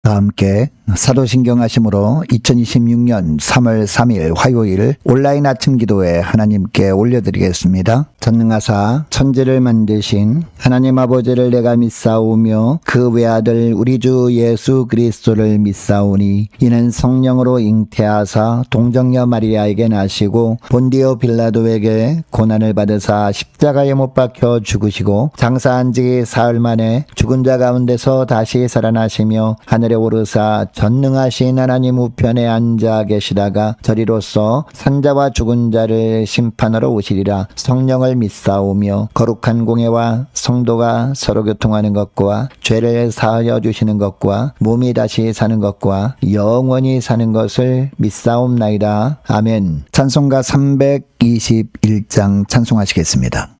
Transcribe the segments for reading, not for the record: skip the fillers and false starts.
다 함께 사도신경 하심으로 2026년 3월 3일 화요일 온라인 아침 기도에 하나님께 올려드리겠습니다. 전능하사 천지를 만드신 하나님 아버지를 내가 믿사오며 그 외아들 우리 주 예수 그리스도를 믿사오니 이는 성령으로 잉태하사 동정녀 마리아에게 나시고 본디오 빌라도에게 고난을 받으사 십자가에 못 박혀 죽으시고 장사한 지 사흘 만에 죽은 자 가운데서 다시 살아나시며 하늘에 오르사 전능하신 하나님 우편에 앉아 계시다가 저리로서 산자와 죽은 자를 심판하러 오시리라. 성령을 믿사오며 거룩한 공예와 성도가 서로 교통하는 것과 죄를 사하여 주시는 것과 몸이 다시 사는 것과 영원히 사는 것을 믿사옵나이다. 아멘. 찬송가 321장 찬송하시겠습니다.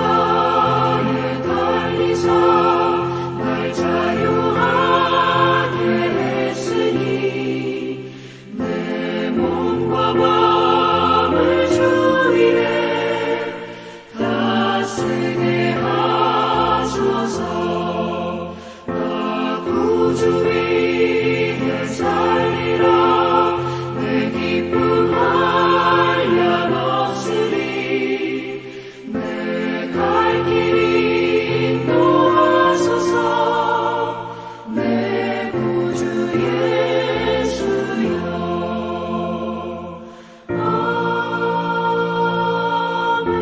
십자가에 달리사 날 자유하게 했으니 내 몸과 마음을 주 위에 다 쓰게 하소서. 나 구주 위에 살리라. 내 기쁨 한량 없으리. 갈 길이 인도하소서. 내 구주 예수여. 아멘.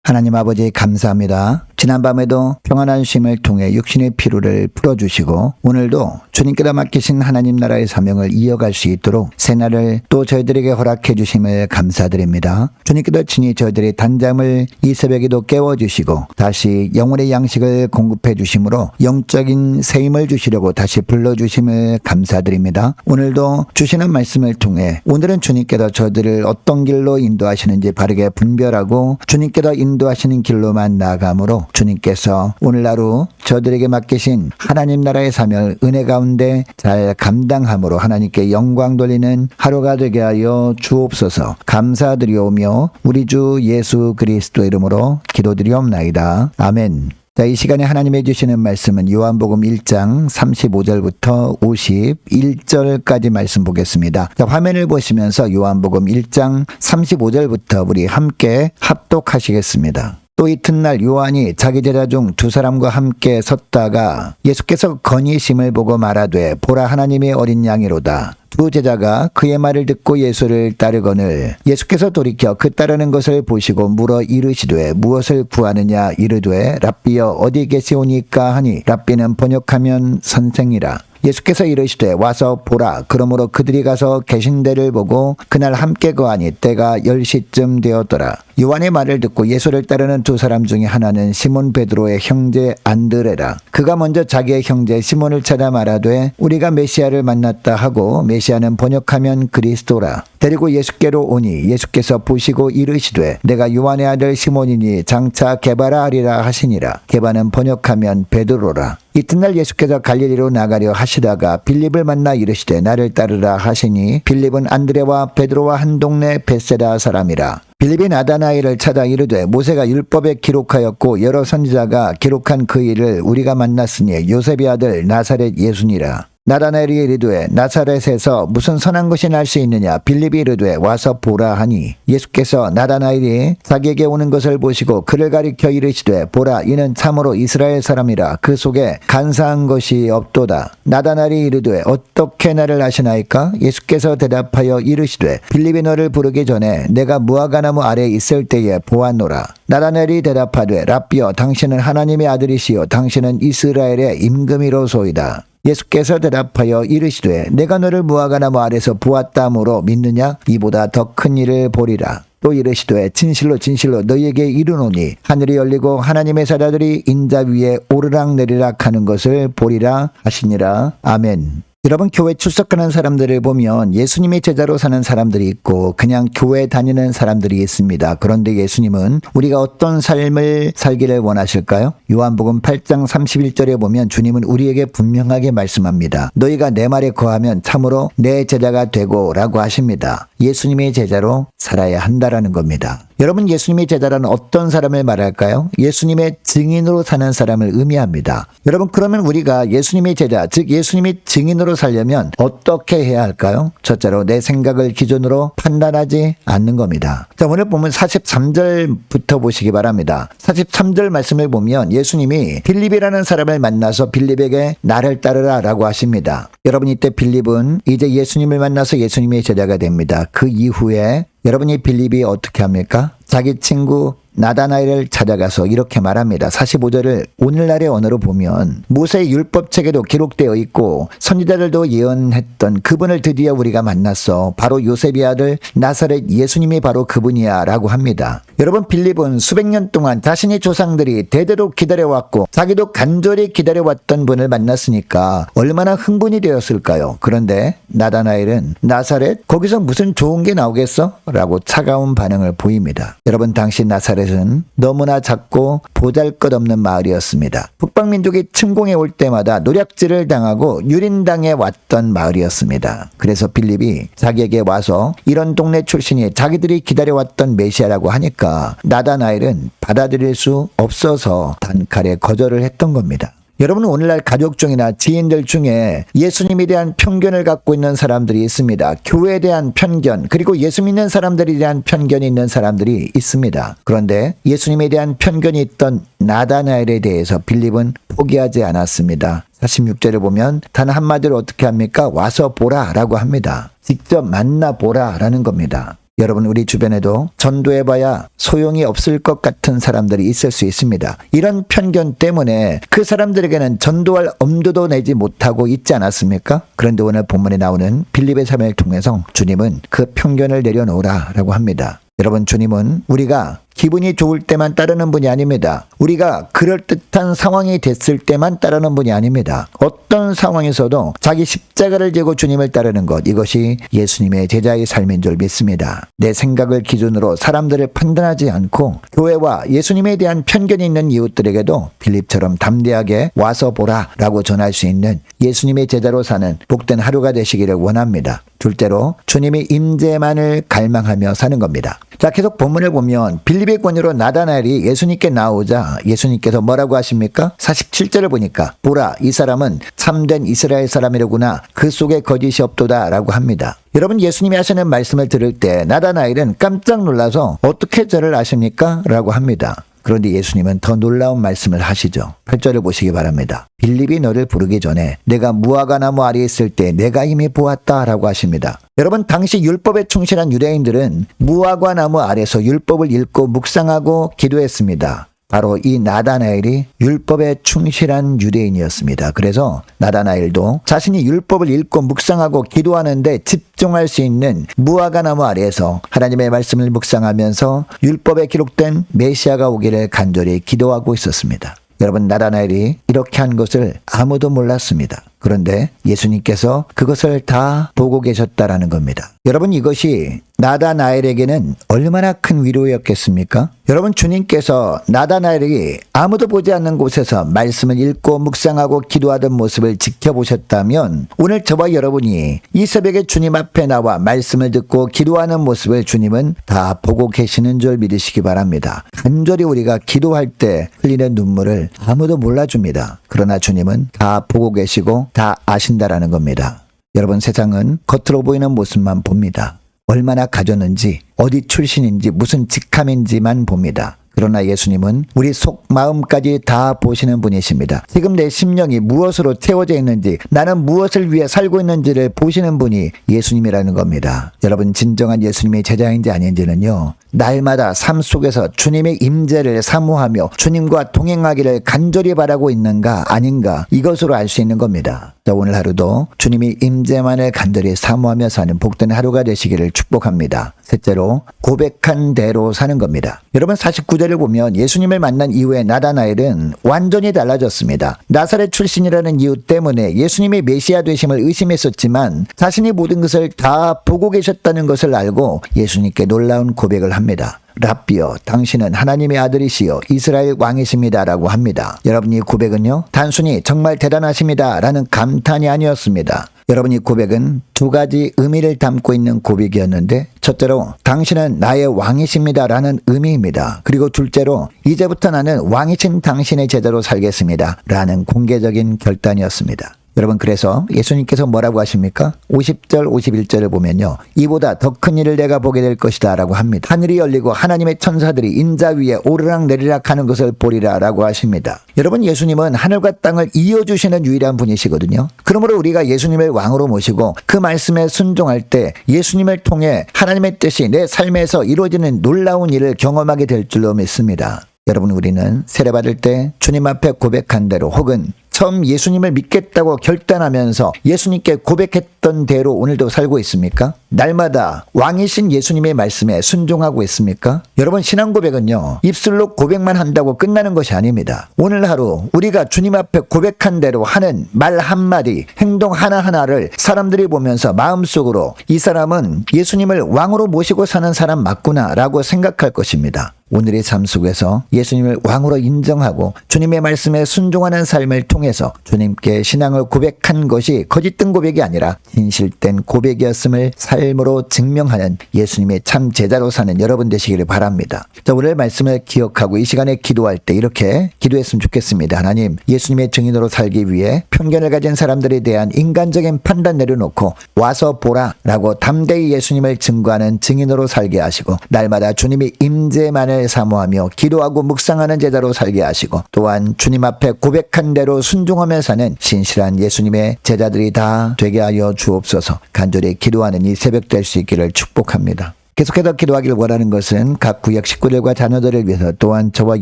하나님 아버지 감사합니다. 지난밤에도 평안한 쉼을 통해 육신의 피로를 풀어주시고 오늘도 주님께서 맡기신 하나님 나라의 사명을 이어갈 수 있도록 새날을 또 저희들에게 허락해 주심을 감사드립니다. 주님께서 친히 저희들의 단잠을 이 새벽에도 깨워주시고 다시 영혼의 양식을 공급해 주심으로 영적인 새 힘을 주시려고 다시 불러주심을 감사드립니다. 오늘도 주시는 말씀을 통해 오늘은 주님께서 저희들을 어떤 길로 인도하시는지 바르게 분별하고 주님께서 인도하시는 길로만 나아가므로 주님께서 오늘 하루 저들에게 맡기신 하나님 나라의 사명을 은혜 가운데 잘 감당함으로 하나님께 영광 돌리는 하루가 되게 하여 주옵소서. 감사드리오며 우리 주 예수 그리스도 이름으로 기도드리옵나이다. 아멘. 자, 이 시간에 하나님이 주시는 말씀은 요한복음 1장 35절부터 51절까지 말씀 보겠습니다. 자, 화면을 보시면서 요한복음 1장 35절부터 우리 함께 합독하시겠습니다. 또 이튿날 요한이 자기 제자 중 두 사람과 함께 섰다가 예수께서 건의심을 보고 말하되 보라 하나님의 어린 양이로다. 두 제자가 그의 말을 듣고 예수를 따르거늘 예수께서 돌이켜 그 따르는 것을 보시고 물어 이르시되 무엇을 구하느냐 이르되 랍비여 어디 계시오니까 하니 랍비는 번역하면 선생이라. 예수께서 이르시되 와서 보라. 그러므로 그들이 가서 계신 데를 보고 그날 함께 거하니 때가 10시쯤 되었더라. 요한의 말을 듣고 예수를 따르는 두 사람 중에 하나는 시몬 베드로의 형제 안드레라. 그가 먼저 자기의 형제 시몬을 찾아 말하되 우리가 메시아를 만났다 하고 메시아는 번역하면 그리스도라. 데리고 예수께로 오니 예수께서 보시고 이르시되 내가 요한의 아들 시몬이니 장차 게바라 하리라 하시니라. 게바는 번역하면 베드로라. 이튿날 예수께서 갈릴리로 나가려 하시다가 빌립을 만나 이르시되 나를 따르라 하시니 빌립은 안드레와 베드로와 한 동네 벳세다 사람이라. 빌립이 나다나엘을 찾아 이르되 모세가 율법에 기록하였고 여러 선지자가 기록한 그 일을 우리가 만났으니 요셉의 아들 나사렛 예수니라. 나다나엘이 이르되 나사렛에서 무슨 선한 것이 날 수 있느냐. 빌립이 이르되 와서 보라 하니 예수께서 나다나엘이 자기에게 오는 것을 보시고 그를 가리켜 이르시되 보라 이는 참으로 이스라엘 사람이라. 그 속에 간사한 것이 없도다. 나다나엘이 이르되 어떻게 나를 아시나이까. 예수께서 대답하여 이르시되 빌립이 너를 부르기 전에 내가 무화과나무 아래에 있을 때에 보았노라. 나다나엘이 대답하되 랍비여 당신은 하나님의 아들이시요 당신은 이스라엘의 임금이로소이다. 예수께서 대답하여 이르시되 내가 너를 무화과나무 아래서 보았다므로 믿느냐. 이보다 더 큰 일을 보리라. 또 이르시되 진실로 진실로 너희에게 이르노니 하늘이 열리고 하나님의 사자들이 인자 위에 오르락내리락 하는 것을 보리라 하시니라. 아멘. 여러분, 교회 출석하는 사람들을 보면 예수님의 제자로 사는 사람들이 있고 그냥 교회 다니는 사람들이 있습니다. 그런데 예수님은 우리가 어떤 삶을 살기를 원하실까요? 요한복음 8장 31절에 보면 주님은 우리에게 분명하게 말씀합니다. 너희가 내 말에 거하면 참으로 내 제자가 되고 라고 하십니다. 예수님의 제자로 살아야 한다라는 겁니다. 여러분, 예수님의 제자라는 어떤 사람을 말할까요? 예수님의 증인으로 사는 사람을 의미합니다. 여러분, 그러면 우리가 예수님의 제자, 즉 예수님의 증인으로 살려면 어떻게 해야 할까요? 첫째로 내 생각을 기준으로 판단하지 않는 겁니다. 자, 오늘 보면 43절부터 보시기 바랍니다. 43절 말씀을 보면 예수님이 빌립이라는 사람을 만나서 빌립에게 나를 따르라 라고 하십니다. 여러분, 이때 빌립은 이제 예수님을 만나서 예수님의 제자가 됩니다. 그 이후에 여러분이 빌립이 어떻게 합니까? 자기 친구 나다나엘을 찾아가서 이렇게 말합니다. 45절을 오늘날의 언어로 보면 모세의 율법책에도 기록되어 있고 선지자들도 예언했던 그분을 드디어 우리가 만났어. 바로 요셉의 아들 나사렛 예수님이 바로 그분이야 라고 합니다. 여러분, 빌립은 수백 년 동안 자신의 조상들이 대대로 기다려왔고 자기도 간절히 기다려왔던 분을 만났으니까 얼마나 흥분이 되었을까요? 그런데 나다나엘은 나사렛? 거기서 무슨 좋은 게 나오겠어? 라고 차가운 반응을 보입니다. 여러분, 당시 나사렛은 너무나 작고 보잘것없는 마을이었습니다. 북방민족이 침공해 올 때마다 노략질을 당하고 유린당해 왔던 마을이었습니다. 그래서 빌립이 자기에게 와서 이런 동네 출신이 자기들이 기다려왔던 메시아라고 하니까 나다나엘은 받아들일 수 없어서 단칼에 거절을 했던 겁니다. 여러분, 오늘날 가족 중이나 지인들 중에 예수님에 대한 편견을 갖고 있는 사람들이 있습니다. 교회에 대한 편견, 그리고 예수 믿는 사람들에 대한 편견이 있는 사람들이 있습니다. 그런데 예수님에 대한 편견이 있던 나다나엘에 대해서 빌립은 포기하지 않았습니다. 46절을 보면 단 한마디로 어떻게 합니까? 와서 보라 라고 합니다. 직접 만나보라 라는 겁니다. 여러분, 우리 주변에도 전도해봐야 소용이 없을 것 같은 사람들이 있을 수 있습니다. 이런 편견 때문에 그 사람들에게는 전도할 엄두도 내지 못하고 있지 않았습니까? 그런데 오늘 본문에 나오는 빌립의 삶을 통해서 주님은 그 편견을 내려놓으라 라고 합니다. 여러분, 주님은 우리가 기분이 좋을 때만 따르는 분이 아닙니다. 우리가 그럴듯한 상황이 됐을 때만 따르는 분이 아닙니다. 어떤 상황에서도 자기 십자가를 지고 주님을 따르는 것, 이것이 예수님의 제자의 삶인 줄 믿습니다. 내 생각을 기준으로 사람들을 판단하지 않고 교회와 예수님에 대한 편견이 있는 이웃들에게도 빌립처럼 담대하게 와서 보라 라고 전할 수 있는 예수님의 제자로 사는 복된 하루가 되시기를 원합니다. 둘째로 주님이 임재만을 갈망하며 사는 겁니다. 자, 계속 본문을 보면 빌립의 권유로 나다나엘이 예수님께 나오자 예수님께서 뭐라고 하십니까? 47절을 보니까 보라, 이 사람은 참된 이스라엘 사람이로구나. 그 속에 거짓이 없도다 라고 합니다. 여러분, 예수님이 하시는 말씀을 들을 때 나다나엘은 깜짝 놀라서 어떻게 저를 아십니까? 라고 합니다. 그런데 예수님은 더 놀라운 말씀을 하시죠. 8절을 보시기 바랍니다. 빌립이 너를 부르기 전에 내가 무화과나무 아래에 있을 때 내가 이미 보았다 라고 하십니다. 여러분, 당시 율법에 충실한 유대인들은 무화과나무 아래서 율법을 읽고 묵상하고 기도했습니다. 바로 이 나다나엘이 율법에 충실한 유대인이었습니다. 그래서 나다나엘도 자신이 율법을 읽고 묵상하고 기도하는데 집중할 수 있는 무화과나무 아래에서 하나님의 말씀을 묵상하면서 율법에 기록된 메시아가 오기를 간절히 기도하고 있었습니다. 여러분, 나다나엘이 이렇게 한 것을 아무도 몰랐습니다. 그런데 예수님께서 그것을 다 보고 계셨다라는 겁니다. 여러분, 이것이 나다나엘에게는 얼마나 큰 위로였겠습니까? 여러분, 주님께서 나다나엘이 아무도 보지 않는 곳에서 말씀을 읽고 묵상하고 기도하던 모습을 지켜보셨다면 오늘 저와 여러분이 이 새벽에 주님 앞에 나와 말씀을 듣고 기도하는 모습을 주님은 다 보고 계시는 줄 믿으시기 바랍니다. 간절히 우리가 기도할 때 흘리는 눈물을 아무도 몰라줍니다. 그러나 주님은 다 보고 계시고 다 아신다라는 겁니다. 여러분, 세상은 겉으로 보이는 모습만 봅니다. 얼마나 가졌는지, 어디 출신인지, 무슨 직함인지만 봅니다. 그러나 예수님은 우리 속 마음까지 다 보시는 분이십니다. 지금 내 심령이 무엇으로 채워져 있는지, 나는 무엇을 위해 살고 있는지를 보시는 분이 예수님이라는 겁니다. 여러분, 진정한 예수님의 제자인지 아닌지는요, 날마다 삶 속에서 주님의 임재를 사모하며 주님과 동행하기를 간절히 바라고 있는가 아닌가, 이것으로 알 수 있는 겁니다. 자, 오늘 하루도 주님의 임재만을 간절히 사모하며 사는 복된 하루가 되시기를 축복합니다. 셋째로, 고백한 대로 사는 겁니다. 여러분, 49절을 보면 예수님을 만난 이후에 나다나엘은 완전히 달라졌습니다. 나사렛 출신이라는 이유 때문에 예수님의 메시아 되심을 의심했었지만 자신이 모든 것을 다 보고 계셨다는 것을 알고 예수님께 놀라운 고백을 합니다. 랍비여, 당신은 하나님의 아들이시여 이스라엘 왕이십니다 라고 합니다. 여러분, 이 고백은요, 단순히 정말 대단하십니다 라는 감탄이 아니었습니다. 여러분, 이 고백은 두 가지 의미를 담고 있는 고백이었는데, 첫째로 당신은 나의 왕이십니다 라는 의미입니다. 그리고 둘째로 이제부터 나는 왕이신 당신의 제자로 살겠습니다 라는 공개적인 결단이었습니다. 여러분, 그래서 예수님께서 뭐라고 하십니까? 50절 51절을 보면요, 이보다 더 큰 일을 내가 보게 될 것이다 라고 합니다. 하늘이 열리고 하나님의 천사들이 인자 위에 오르락 내리락 하는 것을 보리라 라고 하십니다. 여러분, 예수님은 하늘과 땅을 이어주시는 유일한 분이시거든요. 그러므로 우리가 예수님을 왕으로 모시고 그 말씀에 순종할 때 예수님을 통해 하나님의 뜻이 내 삶에서 이루어지는 놀라운 일을 경험하게 될 줄로 믿습니다. 여러분, 우리는 세례받을 때 주님 앞에 고백한 대로, 혹은 처음 예수님을 믿겠다고 결단하면서 예수님께 고백했던 대로 오늘도 살고 있습니까? 날마다 왕이신 예수님의 말씀에 순종하고 있습니까? 여러분, 신앙 고백은요, 입술로 고백만 한다고 끝나는 것이 아닙니다. 오늘 하루 우리가 주님 앞에 고백한 대로 하는 말 한마디, 행동 하나하나를 사람들이 보면서 마음속으로 이 사람은 예수님을 왕으로 모시고 사는 사람 맞구나 라고 생각할 것입니다. 오늘의 삶 속에서 예수님을 왕으로 인정하고 주님의 말씀에 순종하는 삶을 통해서 주님께 신앙을 고백한 것이 거짓된 고백이 아니라 진실된 고백이었음을 삶으로 증명하는 예수님의 참 제자로 사는 여러분 되시기를 바랍니다. 자, 오늘 말씀을 기억하고 이 시간에 기도할 때 이렇게 기도했으면 좋겠습니다. 하나님, 예수님의 증인으로 살기 위해 편견을 가진 사람들에 대한 인간적인 판단 내려놓고 와서 보라 라고 담대히 예수님을 증거하는 증인으로 살게 하시고, 날마다 주님의 임재만을 사모하며 기도하고 묵상하는 제자로 살게 하시고, 또한 주님 앞에 고백한 대로 순종하며 사는 신실한 예수님의 제자들이 다 되게 하여 주옵소서. 간절히 기도하는 이 새벽 될 수 있기를 축복합니다. 계속해서 기도하기를 원하는 것은 각 구역 식구들과 자녀들을 위해서, 또한 저와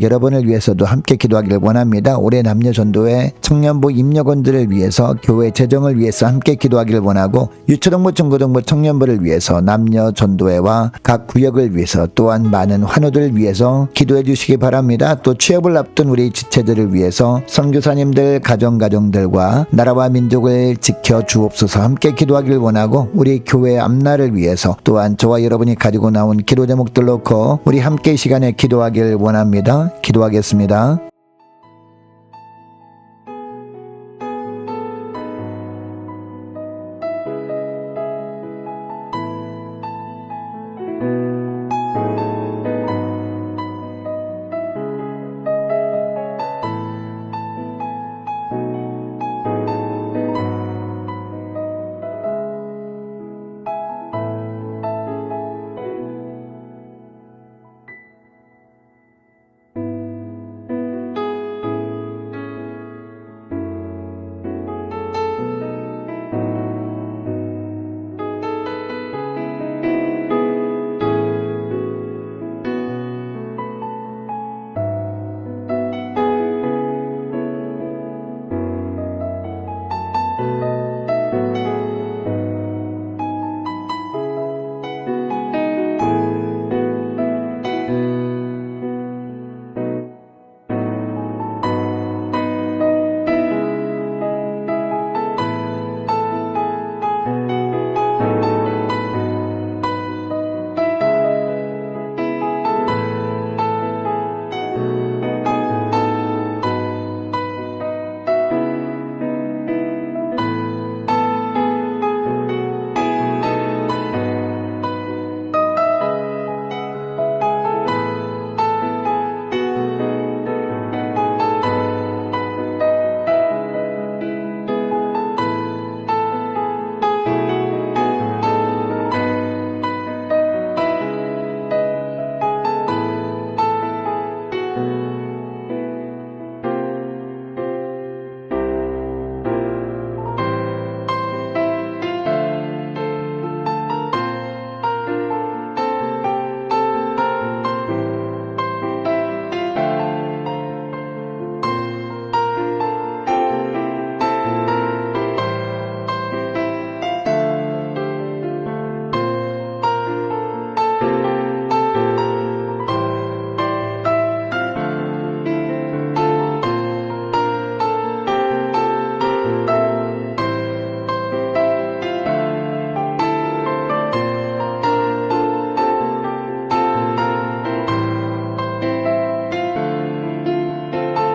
여러분을 위해서도 함께 기도하기를 원합니다. 올해 남녀 전도회 청년부 임력원들을 위해서, 교회 재정을 위해서 함께 기도하기를 원하고, 유초동부 중고등부 청년부를 위해서, 남녀 전도회와 각 구역을 위해서, 또한 많은 환우들을 위해서 기도해 주시기 바랍니다. 또 취업을 앞둔 우리 지체들을 위해서 선교사님들, 가정들과 나라와 민족을 지켜 주옵소서. 함께 기도하기를 원하고, 우리 교회 앞날을 위해서, 또한 저와 여러분이 가지고 나온 기도 제목들 놓고 우리 함께 이 시간에 기도하길 원합니다. 기도하겠습니다.